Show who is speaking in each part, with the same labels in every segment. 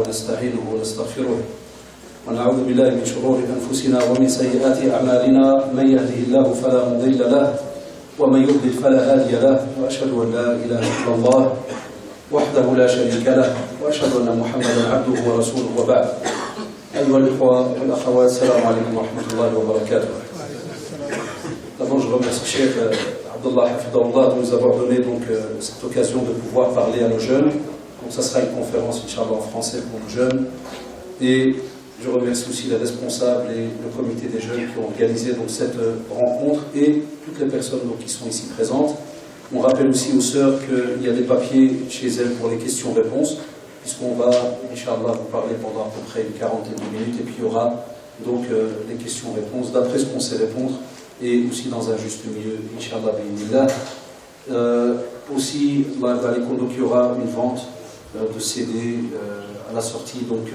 Speaker 1: ونستعينه ونستغفره ونعوذ بالله من شرور أنفسنا ومن سيئات أعمالنا من يهده الله فلا مضل له ومن يضلل فلا هادي له وأشهد أن لا إله إلا الله وحده لا شريك له وأشهد أن محمدا عبده ورسوله وبعد أيها الإخوة والأخوات السلام عليكم ورحمة الله وبركاته. D'abord, je remercie Cheikh Abdullah Hafidahullah de nous avoir donné donc, cette occasion de pouvoir parler à nos jeunes. Donc ça sera une conférence, Inch'Allah, en français pour nos jeunes. Et je remercie aussi les responsables et le comité des jeunes qui ont organisé donc, cette rencontre et toutes les personnes donc, qui sont ici présentes. On rappelle aussi aux sœurs qu'il y a des papiers chez elles pour les questions-réponses, puisqu'on va, Inch'Allah, vous parler pendant à peu près une quarantaine de minutes, et puis il y aura donc les questions-réponses d'après ce qu'on sait répondre, et aussi dans un juste milieu, Inch'Allah, bi'idhnillah. Aussi, dans les condos, il y aura une vente de CD à la sortie, donc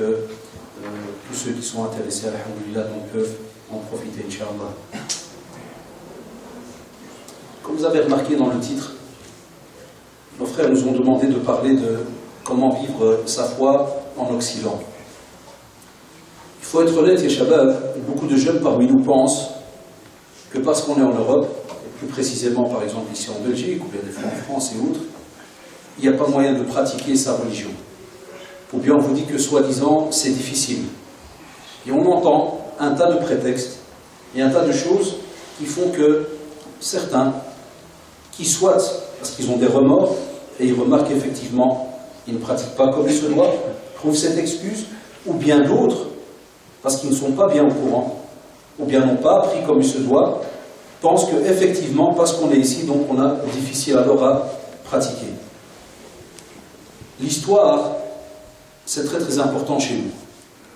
Speaker 1: tous ceux qui sont intéressés, alhamdoulilah, donc peuvent en profiter, Inch'Allah. Comme vous avez remarqué dans le titre, nos frères nous ont demandé de parler de comment vivre sa foi en Occident. Il faut être honnête, et Shabab, beaucoup de jeunes parmi nous pensent que parce qu'on est en Europe, et plus précisément par exemple ici en Belgique, ou bien des fois en France et autres, il n'y a pas moyen de pratiquer sa religion. Ou bien on vous dit que soi-disant c'est difficile. Et on entend un tas de prétextes et un tas de choses qui font que certains, qui soit parce qu'ils ont des remords, et ils remarquent effectivement qu'ils ne pratiquent pas comme il se doit, trouvent cette excuse, ou bien d'autres, parce qu'ils ne sont pas bien au courant, ou bien n'ont pas appris comme il se doit, pensent qu'effectivement, parce qu'on est ici, donc on a difficile alors à pratiquer. L'histoire, c'est très très important chez nous.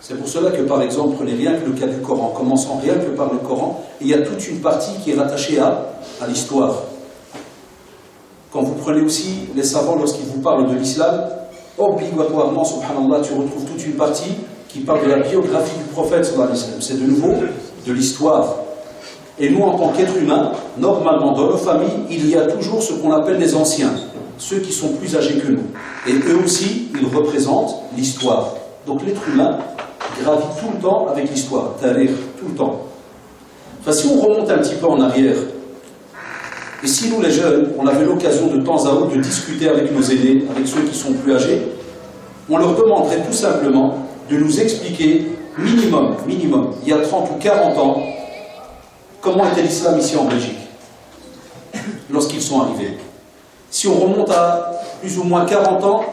Speaker 1: C'est pour cela que, par exemple, prenez rien que le cas du Coran, commençant rien que par le Coran, il y a toute une partie qui est rattachée à l'histoire. Quand vous prenez aussi les savants, lorsqu'ils vous parlent de l'islam, obligatoirement, subhanallah, tu retrouves toute une partie qui parle de la biographie du prophète sallallahu alayhi wa sallam. C'est de nouveau de l'histoire. Et nous, en tant qu'êtres humains, normalement, dans nos familles, il y a toujours ce qu'on appelle les anciens, ceux qui sont plus âgés que nous. Et eux aussi, ils représentent l'histoire. Donc l'être humain gravit tout le temps avec l'histoire, tarikh, tout le temps. Enfin, si on remonte un petit peu en arrière, et si nous, les jeunes, on avait l'occasion de temps à autre de discuter avec nos aînés, avec ceux qui sont plus âgés, on leur demanderait tout simplement de nous expliquer, minimum, il y a 30 ou 40 ans, comment était l'islam ici en Belgique, lorsqu'ils sont arrivés. Si on remonte à plus ou moins 40 ans,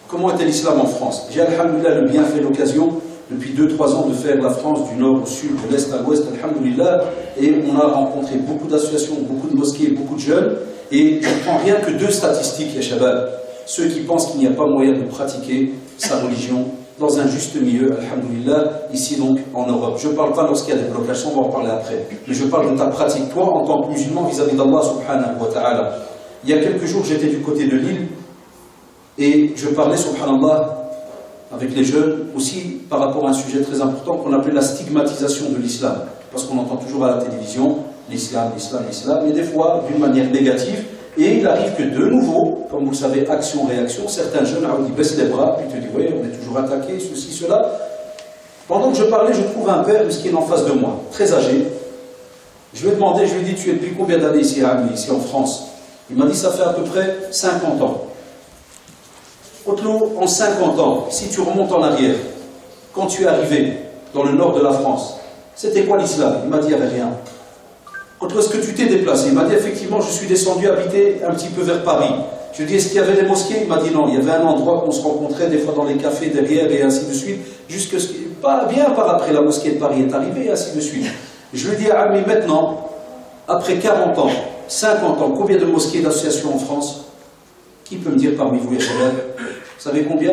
Speaker 1: comment était l'islam en France? J'ai, alhamdoulilah, le bienfait l'occasion, depuis 2-3 ans, de faire la France du nord au sud, de l'est à l'ouest, alhamdoulilah, et on a rencontré beaucoup d'associations, beaucoup de mosquées, beaucoup de jeunes, et je ne prends rien que 2 statistiques, les shabab, ceux qui pensent qu'il n'y a pas moyen de pratiquer sa religion dans un juste milieu, alhamdoulilah, ici donc en Europe. Je ne parle pas lorsqu'il y a des blocages, on va en parler après, mais je parle de ta pratique, toi, en tant que musulman, vis-à-vis d'Allah subhanahu wa ta'ala. Il y a quelques jours, j'étais du côté de Lille, et je parlais, subhanallah, avec les jeunes, aussi par rapport à un sujet très important qu'on appelait la stigmatisation de l'islam. Parce qu'on entend toujours à la télévision l'islam, mais des fois d'une manière négative. Et il arrive que de nouveau, comme vous le savez, action-réaction, certains jeunes ils baissent les bras, puis te disent, oui, on est toujours attaqué, ceci, cela. Pendant que je parlais, je trouve un père qui est en face de moi, très âgé. Je lui ai demandé, je lui ai dit, tu es depuis combien d'années ici en France? Il m'a dit, ça fait à peu près 50 ans. Otlo, en 50 ans, si tu remontes en arrière, quand tu es arrivé dans le nord de la France, c'était quoi l'islam? Il m'a dit, il n'y avait rien. Otlo, est-ce que tu t'es déplacé? Il m'a dit, effectivement, je suis descendu habiter un petit peu vers Paris. Je lui ai dit, est-ce qu'il y avait des mosquées? Il m'a dit, non, il y avait un endroit où on se rencontrait des fois dans les cafés derrière et ainsi de suite, jusque pas bien par après la mosquée de Paris est arrivée et ainsi de suite. Je lui ai dit, ah, mais maintenant, après 40 ans, 50 ans, combien de mosquées d'associations en France? Qui peut me dire parmi vous, les chaleurs? Vous savez combien?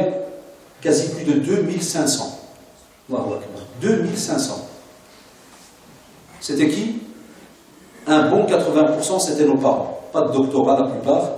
Speaker 1: Quasi plus de 2500. 2500. C'était qui? Un bon 80%, c'était nos parents. Pas de doctorat la plupart,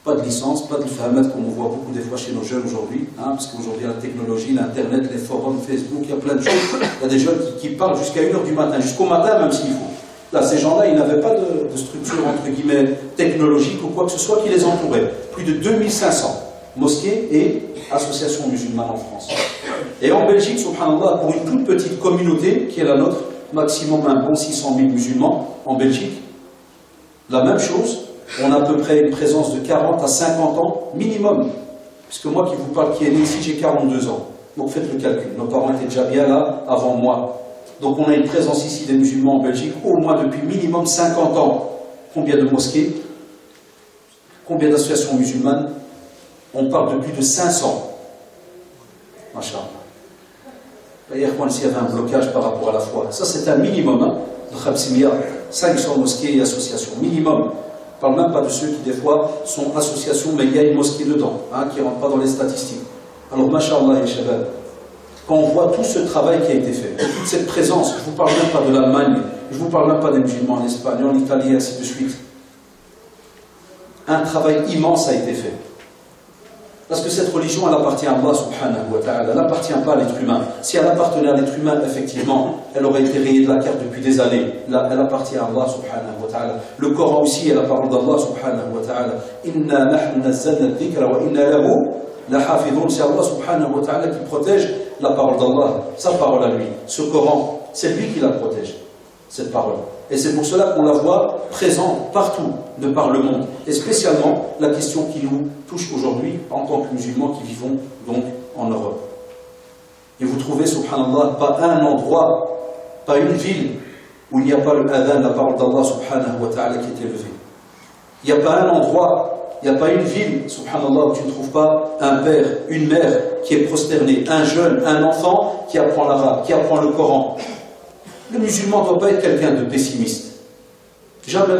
Speaker 1: pas de licence, pas de fahamat comme on voit beaucoup des fois chez nos jeunes aujourd'hui, parce qu'aujourd'hui la technologie, l'internet, les forums, Facebook, il y a plein de choses. Il y a des jeunes qui parlent jusqu'à 1h du matin, jusqu'au matin même s'il faut. Là, ces gens-là, ils n'avaient pas de structure, entre guillemets, technologique ou quoi que ce soit qui les entourait. Plus de 2500 mosquées et associations musulmanes en France. Et en Belgique, subhanallah, pour une toute petite communauté qui est la nôtre, maximum un bon 600 000 musulmans en Belgique, la même chose, on a à peu près une présence de 40 à 50 ans minimum. Puisque moi qui vous parle, qui est né ici, j'ai 42 ans. Donc faites le calcul, nos parents étaient déjà bien là avant moi. Donc on a une présence ici des musulmans en Belgique au moins depuis minimum 50 ans. Combien de mosquées? Combien d'associations musulmanes? On parle de plus de 500. Masha'Allah. D'ailleurs, s'il y avait un blocage par rapport à la foi. Ça c'est un minimum, hein, de Khabsimia. 500 mosquées et associations, minimum. Je ne parle même pas de ceux qui des fois sont associations, mais il y a une mosquée dedans, hein, qui ne rentre pas dans les statistiques. Alors, masha'Allah, ya shabab, quand on voit tout ce travail qui a été fait, toute cette présence, je ne vous parle même pas de l'Allemagne, je ne vous parle même pas des musulmans en Espagne, en Italie, et ainsi de suite. Un travail immense a été fait. Parce que cette religion, elle appartient à Allah subhanahu wa ta'ala, elle n'appartient pas à l'être humain. Si elle appartenait à l'être humain, effectivement, elle aurait été rayée de la carte depuis des années. Là, elle appartient à Allah subhanahu wa ta'ala. Le Coran aussi est la parole d'Allah subhanahu wa ta'ala. Inna nahnu nazzalna dhikra wa inna lahu lahafidhun. C'est Allah subhanahu wa ta'ala qui protège la parole d'Allah, sa parole à lui. Ce Coran, c'est lui qui la protège, cette parole. Et c'est pour cela qu'on la voit présente partout, de par le monde. Et spécialement, la question qui nous touche aujourd'hui, en tant que musulmans qui vivons donc en Europe. Et vous trouvez, subhanallah, pas un endroit, pas une ville, où il n'y a pas le adhan, la parole d'Allah subhanahu wa ta'ala qui est élevée. Il n'y a pas un endroit, il n'y a pas une ville, subhanallah, où tu ne trouves pas un père, une mère qui est prosterné, un jeune, un enfant qui apprend l'arabe, qui apprend le Coran. Le musulman ne doit pas être quelqu'un de pessimiste. Jamais de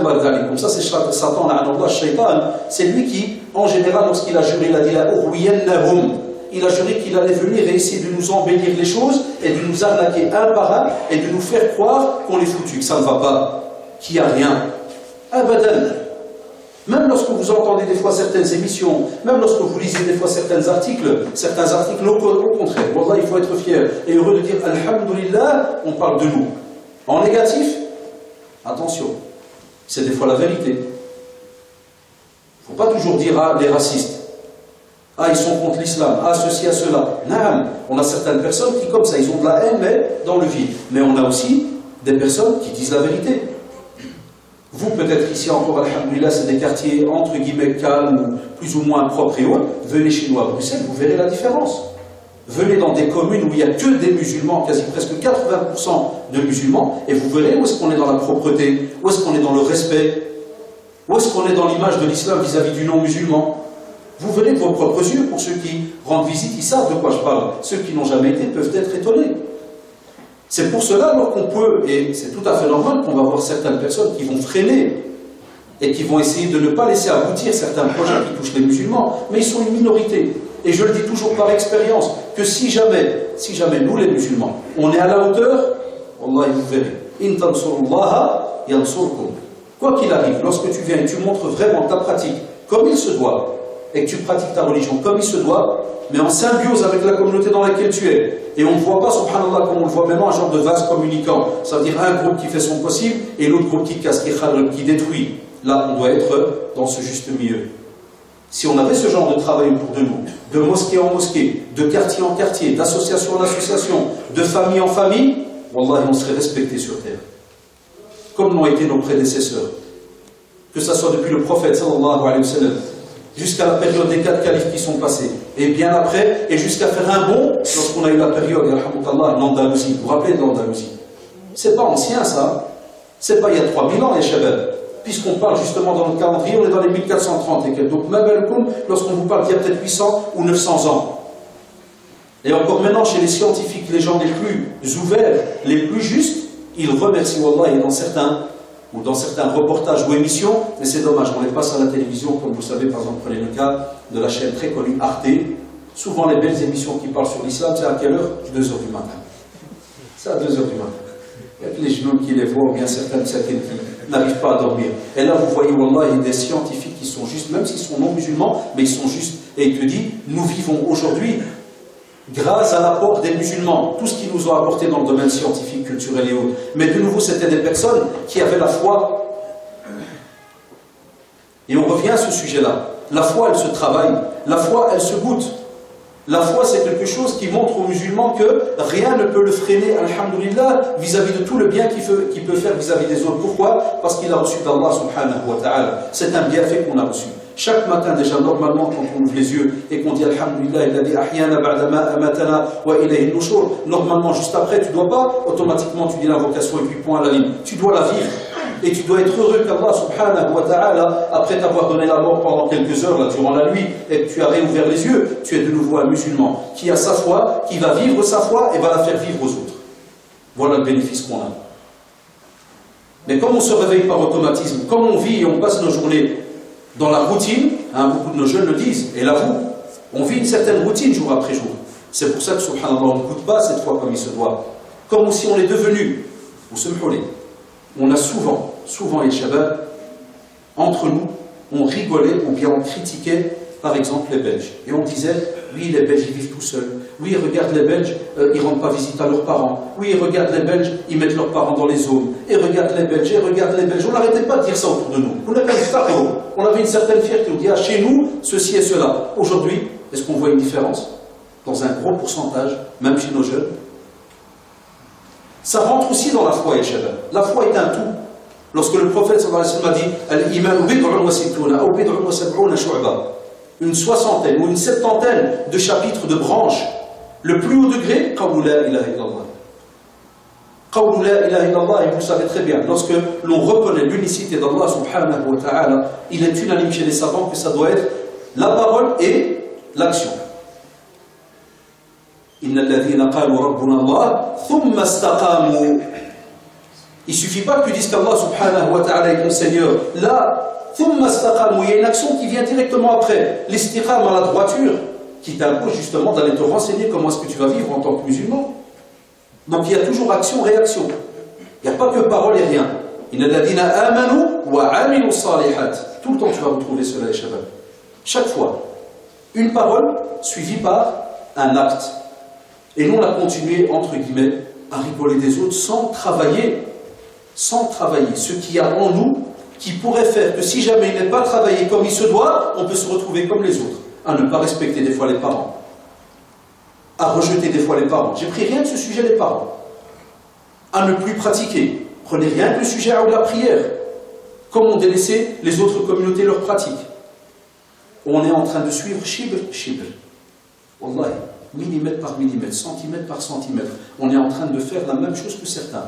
Speaker 1: comme ça, c'est Satan, c'est lui qui, en général, lorsqu'il a juré, il a dit il a juré qu'il allait venir et essayer de nous embellir les choses et de nous arnaquer un par un et de nous faire croire qu'on est foutu, que ça ne va pas, qu'il n'y a rien. Abadan. Même lorsque vous entendez des fois certaines émissions, même lorsque vous lisez des fois certains articles au contraire, wallah, il faut être fier et heureux de dire Alhamdulillah, on parle de nous. En négatif, attention, c'est des fois la vérité. Il ne faut pas toujours dire les racistes. Ah, ils sont contre l'islam, ah, ceci, ah, cela. Non, on a certaines personnes qui, comme ça, ils ont de la haine, mais dans le vide. Mais on a aussi des personnes qui disent la vérité. Vous, peut-être ici encore, alhamdoulilah, c'est des quartiers entre guillemets calmes ou plus ou moins propres et autres. Venez chez nous à Bruxelles, vous verrez la différence. Venez dans des communes où il n'y a que des musulmans, quasi presque 80% de musulmans, et vous verrez où est-ce qu'on est dans la propreté, où est-ce qu'on est dans le respect, où est-ce qu'on est dans l'image de l'islam vis-à-vis du non-musulman. Vous verrez de vos propres yeux, pour ceux qui rendent visite, ils savent de quoi je parle. Ceux qui n'ont jamais été peuvent être étonnés. C'est pour cela alors qu'on peut, et c'est tout à fait normal qu'on va voir certaines personnes qui vont freiner et qui vont essayer de ne pas laisser aboutir certains projets qui touchent les musulmans, mais ils sont une minorité. Et je le dis toujours par expérience, que si jamais nous les musulmans, on est à la hauteur, Allah vous verrez. In tansurullaha yansurkum. Quoi qu'il arrive, lorsque tu viens et tu montres vraiment ta pratique comme il se doit, et que tu pratiques ta religion comme il se doit, mais en symbiose avec la communauté dans laquelle tu es. Et on ne voit pas, subhanallah, comme on le voit maintenant, un genre de vase communicant. Ça veut dire un groupe qui fait son possible et l'autre groupe qui casse, qui détruit. Là, on doit être dans ce juste milieu. Si on avait ce genre de travail autour de nous, de mosquée en mosquée, de quartier en quartier, d'association en association, de famille en famille, wallah, on serait respecté sur terre. Comme l'ont été nos prédécesseurs. Que ce soit depuis le prophète, sallallahu alayhi wa sallam, jusqu'à la période des 4 califes qui sont passés, et bien après, et jusqu'à faire un bond, lorsqu'on a eu la période, l'Andalousie. Vous vous rappelez de l'Andalousie? C'est pas ancien ça, c'est pas il y a 3000 ans les shabab, puisqu'on parle justement dans notre calendrier, on est dans les 1430 et quelques. Donc, lorsqu'on vous parle d'il y a peut-être 800 ou 900 ans. Et encore maintenant, chez les scientifiques, les gens les plus ouverts, les plus justes, ils remercient Wallah, et dans certains reportages ou émissions, mais c'est dommage, on les passe à la télévision, comme vous savez, par exemple, prenez le cas de la chaîne très connue Arte. Souvent, les belles émissions qui parlent sur l'islam, c'est à quelle heure? 2 heures du matin. C'est à 2 heures du matin. Il y a les genoux qui les voient, ou bien certaines qui n'arrivent pas à dormir. Et là, vous voyez, Wallah, il y a des scientifiques qui sont justes, même s'ils sont non-musulmans, mais ils sont justes. Et il te dit, nous vivons aujourd'hui grâce à l'apport des musulmans, tout ce qu'ils nous ont apporté dans le domaine scientifique, culturel et autres. Mais de nouveau, c'était des personnes qui avaient la foi. Et on revient à ce sujet-là. La foi, elle se travaille. La foi, elle se goûte. La foi, c'est quelque chose qui montre aux musulmans que rien ne peut le freiner, alhamdulillah, vis-à-vis de tout le bien qu'il peut faire vis-à-vis des autres. Pourquoi? Parce qu'il a reçu d'Allah subhanahu wa ta'ala. C'est un bienfait qu'on a reçu. Chaque matin, déjà, normalement, quand on ouvre les yeux et qu'on dit alhamdulillah, il a dit ahyana ba'dama amatana wa ilayhi nushur, normalement, juste après, tu ne dois pas, automatiquement, tu dis l'invocation et puis point à la ligne. Tu dois la vivre. Et tu dois être heureux qu'Allah subhanahu wa ta'ala, après t'avoir donné la mort pendant quelques heures, là, durant la nuit, et que tu as réouvert les yeux, tu es de nouveau un musulman qui a sa foi, qui va vivre sa foi et va la faire vivre aux autres. Voilà le bénéfice qu'on a. Mais comme on se réveille par automatisme, comme on vit et on passe nos journées dans la routine, hein, beaucoup de nos jeunes le disent, et l'avouent, on vit une certaine routine jour après jour. C'est pour ça que subhanallah, on n'écoute pas cette foi comme il se doit. Comme si on est devenu, vous se m'holez. On a souvent les shabab, entre nous, on rigolait ou bien on critiquait, par exemple, les Belges. Et on disait, oui, les Belges, ils vivent tout seuls. Oui, regarde les Belges, ils ne rendent pas visite à leurs parents. Oui, regarde les Belges, ils mettent leurs parents dans les zones. Et regarde les Belges, et regarde les Belges. On n'arrêtait pas de dire ça autour de nous. On avait une certaine fierté. On dit, ah, chez nous, ceci et cela. Aujourd'hui, est-ce qu'on voit une différence? Dans un gros pourcentage, même chez nos jeunes. Ça rentre aussi dans la foi, ya shabab. La foi est un tout. Lorsque le prophète sallallahu alayhi wa sallam a dit Al-Iman bid'un wa sittuna ou bid'un wa sab'una shu'ba, une soixantaine ou une septantaine de chapitres, de branches, le plus haut degré, qawlu la ilaha illallah. Qawlu la ilaha illallah, et vous savez très bien, lorsque l'on reconnaît l'unicité d'Allah subhanahu wa ta'ala, il est unanime chez les savants que ça doit être la parole et l'action. Il ne suffit pas que tu dises qu'Allah subhanahu wa ta'ala est ton Seigneur. Là, il y a une action qui vient directement après. L'istiqam à la droiture, qui t'impose justement d'aller te renseigner comment est-ce que tu vas vivre en tant que musulman. Donc il y a toujours action-réaction. Il n'y a pas que parole et rien. Tout le temps tu vas retrouver cela, les shabab. Chaque fois, une parole suivie par un acte. Et nous, on a continué, entre guillemets, à rigoler des autres sans travailler ce qu'il y a en nous qui pourrait faire que si jamais il n'est pas travaillé comme il se doit, on peut se retrouver comme les autres, à ne pas respecter des fois les parents, à rejeter des fois les parents. J'ai pris rien de ce sujet des parents. À ne plus pratiquer. Prenez rien que le sujet de la prière. Comme on délaissé les autres communautés leur pratique. On est en train de suivre shibr. Wallahi. Millimètre par millimètre, centimètre par centimètre. On est en train de faire la même chose que certains.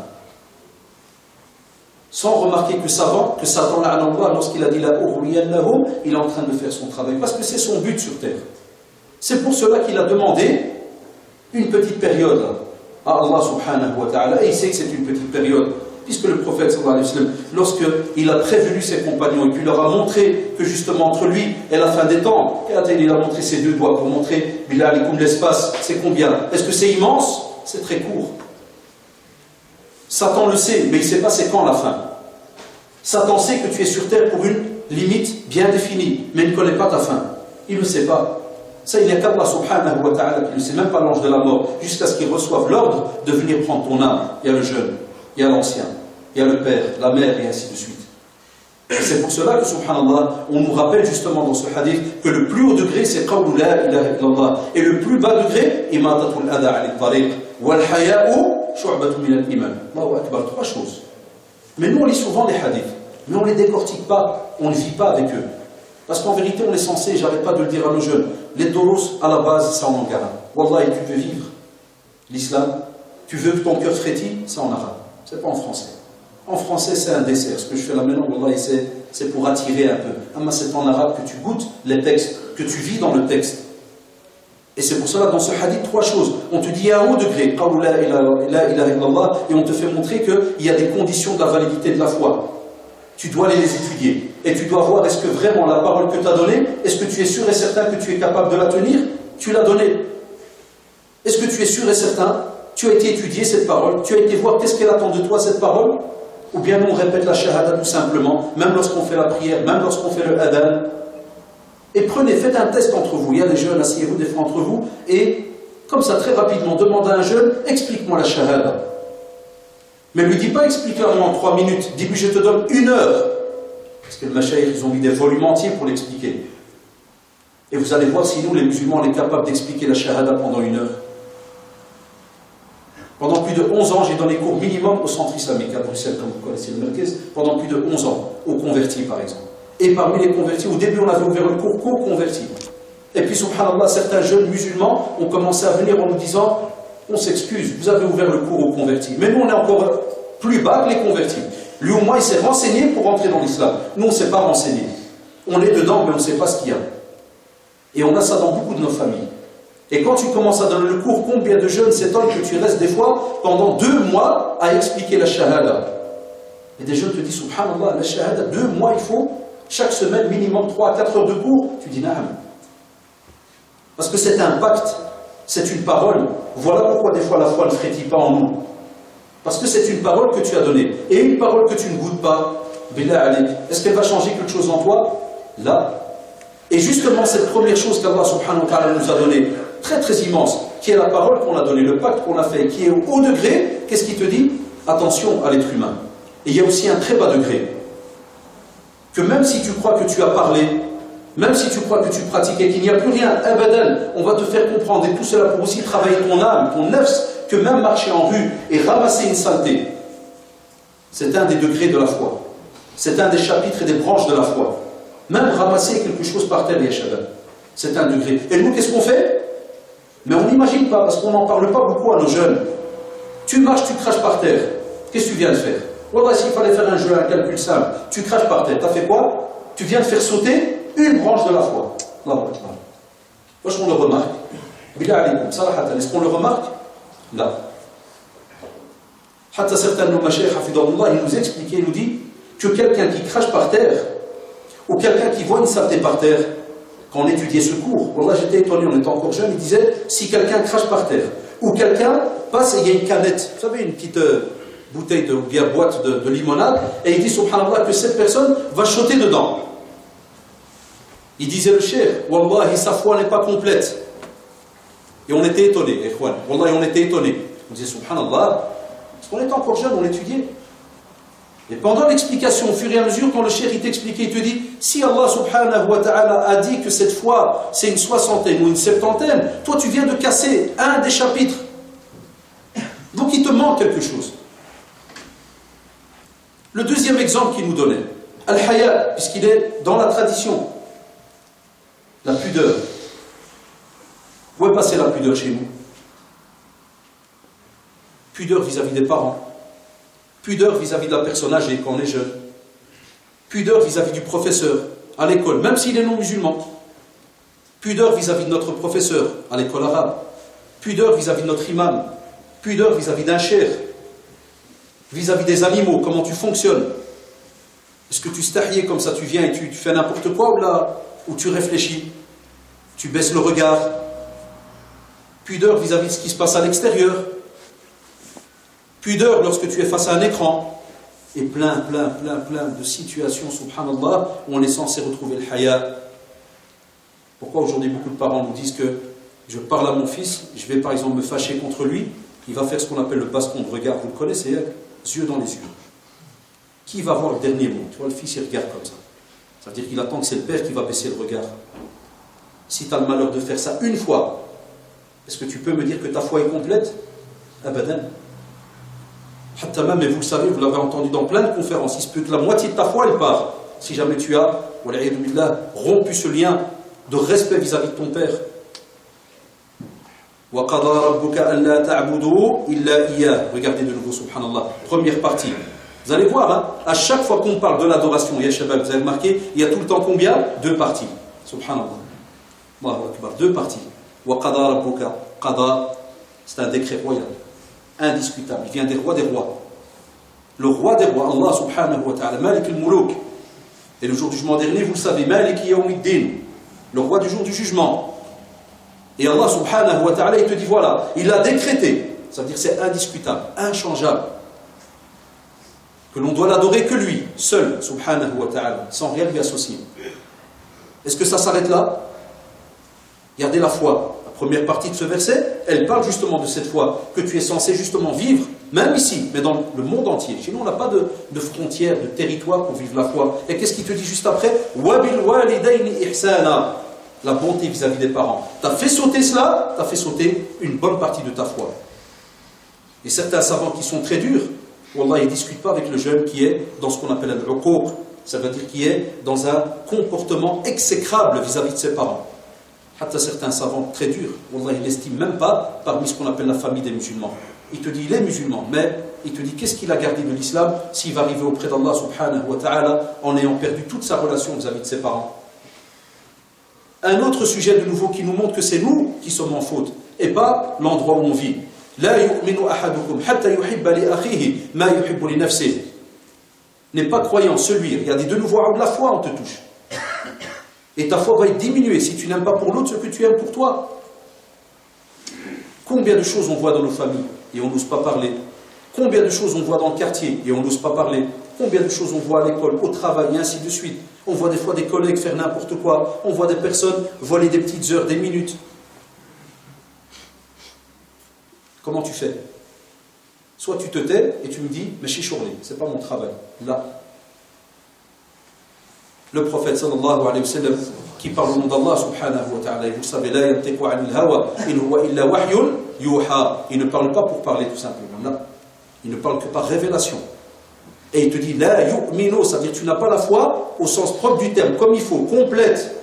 Speaker 1: Sans remarquer que Satan, lorsqu'il a dit la ughwiyannahum, il est en train de faire son travail. Parce que c'est son but sur terre. C'est pour cela qu'il a demandé une petite période à Allah subhanahu wa ta'ala. Et il sait que c'est une petite période. Puisque le prophète sallallahu alayhi wa sallam, lorsqu'il a prévenu ses compagnons et qu'il leur a montré que justement entre lui et la fin des temps, il a montré ses deux doigts pour montrer Bilal alikum l'espace, c'est combien? Est-ce que c'est immense? C'est très court. Satan le sait, mais il ne sait pas c'est quand la fin. Satan sait que tu es sur terre pour une limite bien définie, mais il ne connaît pas ta fin. Il ne sait pas. Ça, il n'y a qu'Allah subhanahu wa ta'ala qui ne sait, même pas l'ange de la mort, jusqu'à ce qu'il reçoive l'ordre de venir prendre ton âme. Il y a le jeune. Il y a l'ancien, il y a le père, la mère, et ainsi de suite. C'est pour cela que, subhanallah, on nous rappelle justement dans ce hadith que le plus haut degré, c'est qawlu la ilaha illallah. Et le plus bas degré, imatatul adha ali tariq, wal haya'u shu'batun min al-iman. Allahu akbar, trois choses. Mais nous, on lit souvent les hadiths, mais on ne les décortique pas, on ne vit pas avec eux. Parce qu'en vérité, on est censé, j'arrête pas de le dire à nos jeunes, les doros, à la base, ça en angara. Wallahi, tu veux vivre l'islam, tu veux que ton cœur frétille, ça en arabe. C'est pas en français. En français, c'est un dessert. Ce que je fais là maintenant, wallahi, c'est pour attirer un peu. Amma, c'est en arabe que tu goûtes les textes, que tu vis dans le texte. Et c'est pour cela, dans ce hadith, trois choses. On te dit à un haut degré, qawlu la ilaha illallah, et on te fait montrer qu'il y a des conditions de la validité de la foi. Tu dois aller les étudier. Et tu dois voir, est-ce que vraiment la parole que tu as donnée, est-ce que tu es sûr et certain que tu es capable de la tenir? Tu l'as donnée. Est-ce que tu es sûr et certain? Tu as été étudier cette parole, tu as été voir qu'est-ce qu'elle attend de toi cette parole, ou bien nous on répète la shahada tout simplement, même lorsqu'on fait la prière, même lorsqu'on fait le adhan. Et faites un test entre vous, il y a des jeunes, asseyez-vous des fois entre vous, et comme ça très rapidement, demande à un jeune, explique-moi la shahada. Mais lui dis pas explique-la en 3 minutes, dis-lui je te donne 1 heure. Parce que les machaïrs, ils ont mis des volumes entiers pour l'expliquer. Et vous allez voir si nous, les musulmans, on est capables d'expliquer la shahada pendant 1 heure. Pendant plus de 11 ans, j'ai donné cours minimum au centre islamique à Bruxelles, comme vous connaissez le Merkez, pendant plus de 11 ans, aux convertis par exemple. Et parmi les convertis, au début on avait ouvert le cours qu'aux convertis. Et puis subhanallah, certains jeunes musulmans ont commencé à venir en nous disant, on s'excuse, vous avez ouvert le cours aux convertis. Mais nous on est encore plus bas que les convertis. Lui au moins il s'est renseigné pour rentrer dans l'islam. Nous on ne s'est pas renseigné. On est dedans mais on ne sait pas ce qu'il y a. Et on a ça dans beaucoup de nos familles. Et quand tu commences à donner le cours, combien de jeunes s'étonnent que tu restes des fois pendant 2 mois à expliquer la shahada. Et des jeunes te disent, subhanallah, la shahada, 2 mois il faut, chaque semaine minimum 3 à 4 heures de cours. Tu dis, naam. Parce que c'est un pacte, c'est une parole. Voilà pourquoi des fois la foi ne frétille pas en nous. Parce que c'est une parole que tu as donnée. Et une parole que tu ne goûtes pas, billah alik, est-ce qu'elle va changer quelque chose en toi? Là. Et justement, cette première chose qu'Allah subhanahu wa ta'ala nous a donnée, très très immense, qui est la parole qu'on a donnée, le pacte qu'on a fait, qui est au haut degré, qu'est-ce qu'il te dit? Attention à l'être humain. Et il y a aussi un très bas degré. Que même si tu crois que tu as parlé, même si tu crois que tu pratiques et qu'il n'y a plus rien, abadan, on va te faire comprendre, et tout cela pour aussi travailler ton âme, ton nefs, que même marcher en rue et ramasser une saleté, c'est un des degrés de la foi. C'est un des chapitres et des branches de la foi. Même ramasser quelque chose par terre, c'est un degré. Et nous, qu'est-ce qu'on fait? Mais on n'imagine pas, parce qu'on n'en parle pas beaucoup à nos jeunes. Tu marches, tu craches par terre. Qu'est-ce que tu viens de faire? Voilà, s'il fallait faire un jeu, un calcul simple, tu craches par terre. Tu as fait quoi? Tu viens de faire sauter une branche de la foi. Est-ce qu'on le remarque? Est-ce qu'on le remarque? Là. Hatta certains de nos machayikh, il nous expliquait, il nous dit que quelqu'un qui crache par terre, ou quelqu'un qui voit une saleté par terre, quand on étudiait ce cours, voilà, j'étais étonné, on était encore jeune, il disait, si quelqu'un crache par terre, ou quelqu'un passe et il y a une canette, vous savez, une petite bouteille ou bien boîte de limonade, et il dit, subhanallah, que cette personne va choter dedans. Il disait le cheikh, wallahi, sa foi n'est pas complète. Et on était étonnés, ikhwan, wallahi, on était étonnés. On disait, subhanallah, parce qu'on était encore jeune, on étudiait. Et pendant l'explication, au fur et à mesure, quand le cheikh il t'expliquait, il te dit, si Allah subhanahu wa ta'ala a dit que cette fois c'est une 60aine ou une 70aine, toi tu viens de casser un des chapitres. Donc il te manque quelque chose. Le deuxième exemple qu'il nous donnait, Al-Haya, puisqu'il est dans la tradition, la pudeur. Où est passée la pudeur chez nous? Pudeur vis-à-vis des parents. Pudeur vis-à-vis de la personne âgée quand on est jeune. Pudeur vis-à-vis du professeur à l'école, même s'il est non musulman. Pudeur vis-à-vis de notre professeur à l'école arabe. Pudeur vis-à-vis de notre imam. Pudeur vis-à-vis d'un cheikh. Vis-à-vis des animaux, comment tu fonctionnes. Est-ce que tu stahies comme ça, tu viens et tu fais n'importe quoi, ou tu réfléchis? Tu baisses le regard. Pudeur vis-à-vis de ce qui se passe à l'extérieur. Pudeur lorsque tu es face à un écran. Et plein de situations, subhanallah, où on est censé retrouver le haya. Pourquoi aujourd'hui beaucoup de parents nous disent que je parle à mon fils, je vais par exemple me fâcher contre lui, il va faire ce qu'on appelle le baston de regard, vous le connaissez, yeux dans les yeux. Qui va avoir le dernier mot? Tu vois, le fils il regarde comme ça. Ça veut dire qu'il attend que c'est le père qui va baisser le regard. Si tu as le malheur de faire ça une fois, est-ce que tu peux me dire que ta foi est complète? Abadan. Hatta même, et vous le savez, vous l'avez entendu dans plein de conférences, il se peut que la moitié de ta foi elle part. Si jamais tu as, rompu ce lien de respect vis-à-vis de ton père. Regardez de nouveau, subhanallah, première partie. Vous allez voir, hein, à chaque fois qu'on parle de l'adoration, ya shabab, vous avez remarqué, il y a tout le temps combien? 2 parties. Subhanallah. Allahu Akbar, 2 parties. Wa qada rabbuka, qada, c'est un décret royal. Indiscutable, il vient des rois des rois. Le roi des rois, Allah subhanahu wa ta'ala, Malik al-Muluk. Et le jour du jugement dernier, vous le savez, Malik yawmiddin, le roi du jour du jugement. Et Allah subhanahu wa ta'ala, il te dit voilà, il a décrété, ça veut dire c'est indiscutable, inchangeable, que l'on doit l'adorer que lui, seul, subhanahu wa ta'ala, sans rien lui associer. Est-ce que ça s'arrête là? Regardez la foi. La première partie de ce verset, elle parle justement de cette foi que tu es censé justement vivre, même ici, mais dans le monde entier. Chez nous, on n'a pas de frontières, de territoire pour vivre la foi. Et qu'est-ce qu'il te dit juste après? وَبِالْوَالِدَيْنِ إِحْسَانًا. la bonté vis-à-vis des parents. Tu as fait sauter cela, tu as fait sauter une bonne partie de ta foi. Et certains savants qui sont très durs, wallah, ils ne discutent pas avec le jeune qui est dans ce qu'on appelle al-uquq, ça veut dire qui est dans un comportement exécrable vis-à-vis de ses parents. Hatta certains savants très durs, wallah, ils ne l'estiment même pas parmi ce qu'on appelle la famille des musulmans. Il te dit, il est musulman, mais il te dit, qu'est-ce qu'il a gardé de l'islam s'il va arriver auprès d'Allah subhanahu wa ta'ala en ayant perdu toute sa relation vis-à-vis de ses parents. Un autre sujet de nouveau qui nous montre que c'est nous qui sommes en faute, et pas l'endroit où on vit. La yu'minu ahadukum hatta yuhibba li akhihi ma yuhibbu li nafsihi. N'est pas croyant celui, regardez de nouveau, la foi on te touche. Et ta foi va être diminuée si tu n'aimes pas pour l'autre ce que tu aimes pour toi. Combien de choses on voit dans nos familles et on n'ose pas parler? Combien de choses on voit dans le quartier et on n'ose pas parler? Combien de choses on voit à l'école, au travail et ainsi de suite? On voit des fois des collègues faire n'importe quoi. On voit des personnes voler des petites heures, des minutes. Comment tu fais? Soit tu te tais et tu me dis, mais chichourli, c'est pas mon travail. Là. Le prophète sallallahu alayhi wa sallam, qui parle au nom d'Allah subhanahu wa ta'ala, et vous savez, la yantiqu anil hawa, in huwa illa wahyun yuha. Il ne parle pas pour parler tout simplement. Là. Il ne parle que par révélation. Et il te dit, la yu'minu, c'est-à-dire tu n'as pas la foi au sens propre du terme, comme il faut, complète.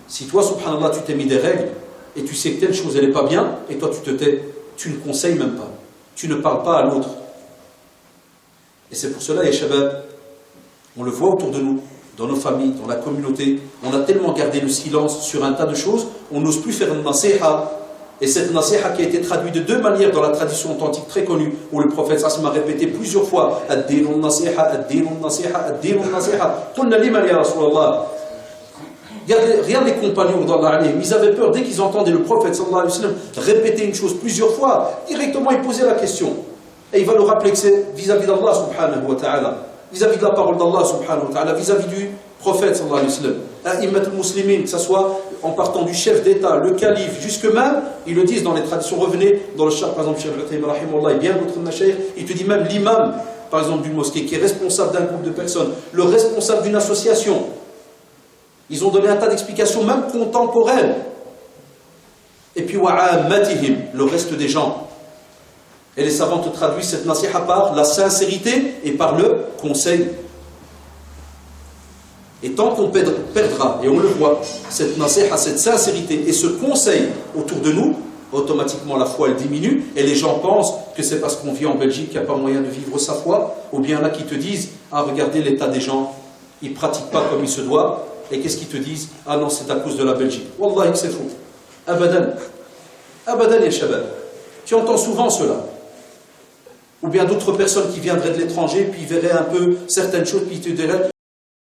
Speaker 1: Si toi, subhanallah, tu t'es mis des règles, et tu sais que telle chose, elle n'est pas bien, et toi tu te tais, tu ne conseilles même pas. Tu ne parles pas à l'autre. Et c'est pour cela, les shabab, on le voit autour de nous, dans nos familles, dans la communauté, on a tellement gardé le silence sur un tas de choses, on n'ose plus faire une nasiha. Et cette nasiha qui a été traduite de deux manières dans la tradition authentique très connue, où le prophète sallallahu alayhi wa sallam a répété plusieurs fois ad-dinu nasiha, ad-dinu nasiha, ad-dinu nasiha. Qulna liman ya Rasulallah. Regarde les compagnons d'Allah, ils avaient peur dès qu'ils entendaient le prophète sallallahu alayhi wa sallam répéter une chose plusieurs fois, directement ils posaient la question. Et il va leur rappeler que c'est vis-à-vis d'Allah subhanahu wa ta'ala, vis-à-vis de la parole d'Allah subhanahu wa ta'ala, vis-à-vis du prophète sallallahu alayhi wa sallam. A'immatul muslimin, que ce soit en partant du chef d'État, le calife, jusque même, ils le disent dans les traditions, revenez dans le char, par exemple, Cheikh Al-Uthaymin rahimahullah et bien d'autres mashayikh, il te dit même l'imam, par exemple, d'une mosquée, qui est responsable d'un groupe de personnes, le responsable d'une association. Ils ont donné un tas d'explications, même contemporaines. Et puis, wa'ammatihim, le reste des gens. Et les savants te traduisent cette nasiha par la sincérité et par le conseil. Et tant qu'on perdra, et on le voit, cette nasiha, cette sincérité et ce conseil autour de nous, automatiquement la foi elle diminue, et les gens pensent que c'est parce qu'on vit en Belgique qu'il n'y a pas moyen de vivre sa foi, ou bien là qui te disent, ah regardez l'état des gens, ils ne pratiquent pas comme il se doit. Et qu'est-ce qu'ils te disent? Ah non, c'est à cause de la Belgique. Wallahi, c'est faux. Abadan. Abadan ya shabab. Tu entends souvent cela. Ou bien d'autres personnes qui viendraient de l'étranger, puis verraient un peu certaines choses, puis te diraient,